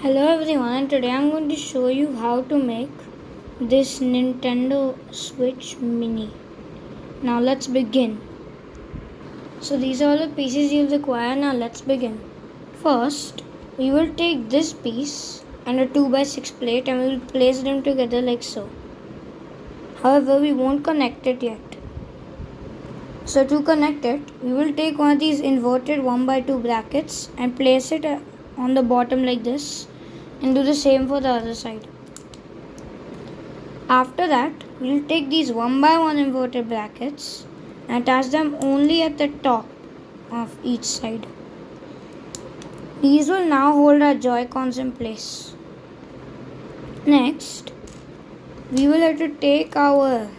Hello everyone, and today I'm going to show you how to make this Nintendo Switch Mini. Now let's begin. So these are all the pieces you'll require. Now let's begin. First, we will take this piece and a 2x6 plate and we will place them together like so. However, we won't connect it yet. So to connect it, we will take one of these inverted 1x2 brackets and place it on the bottom like this, and do the same for the other side. After that, we'll take these 1x1 inverted brackets and attach them only at the top of each side. These will now hold our Joy-Cons in place. Next, we will have to take our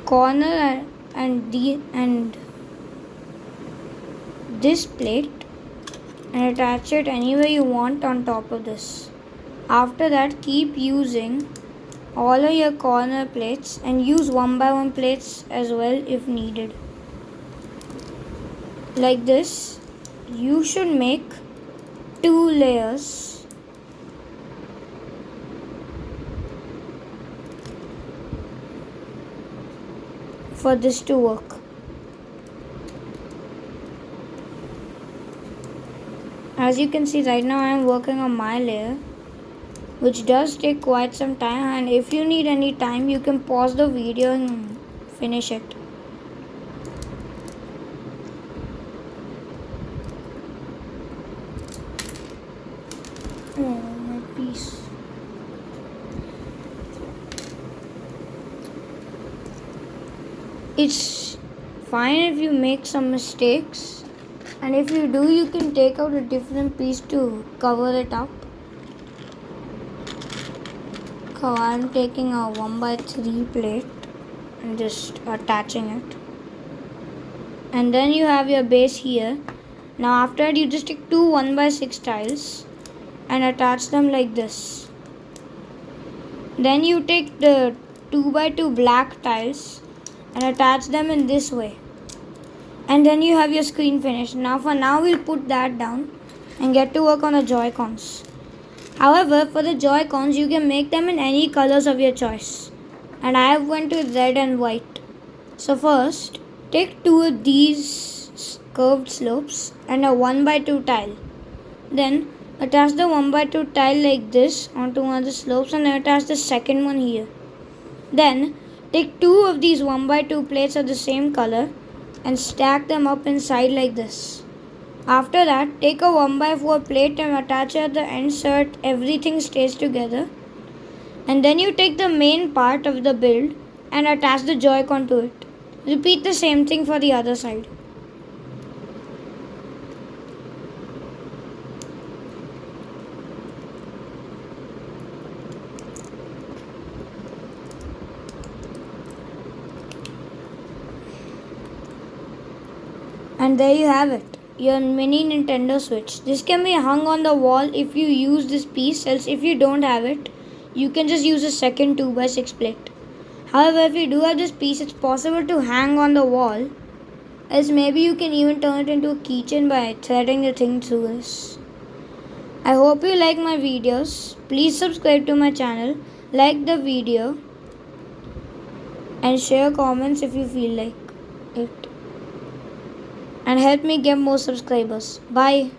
corner and this plate and attach it anywhere you want on top of this. After that, keep using all of your corner plates and use 1x1 plates as well if needed. Like this, you should make 2 layers. For this to work. As you can see right now I am working on my layer, which does take quite some time, and if you need any time you can pause the video and finish it. Oh, my piece. It's fine if you make some mistakes, and if you do, you can take out a different piece to cover it up. So I'm taking a 1x3 plate and just attaching it. And then you have your base here. Now after that, you just take 2 1x6 tiles and attach them like this. Then you take the 2x2 black tiles and attach them in this way. And then you have your screen finished. Now for now we'll put that down and get to work on the Joy-Cons. However, for the Joy-Cons you can make them in any colors of your choice. And I have went with red and white. So first, take 2 of these curved slopes and a 1x2 tile. Then attach the 1x2 tile like this onto one of the slopes and then attach the second one here. Then take 2 of these 1x2 plates of the same color and stack them up inside like this. After that, take a 1x4 plate and attach it at the end so that everything stays together. And then you take the main part of the build and attach the Joy-Con to it. Repeat the same thing for the other side. And there you have it, your mini Nintendo Switch. This can be hung on the wall if you use this piece, else if you don't have it, you can just use a second 2x6 plate. However, if you do have this piece, it's possible to hang on the wall, else maybe you can even turn it into a keychain by threading the thing through this. I hope you like my videos. Please subscribe to my channel, like the video, and share comments if you feel like it. And help me get more subscribers. Bye.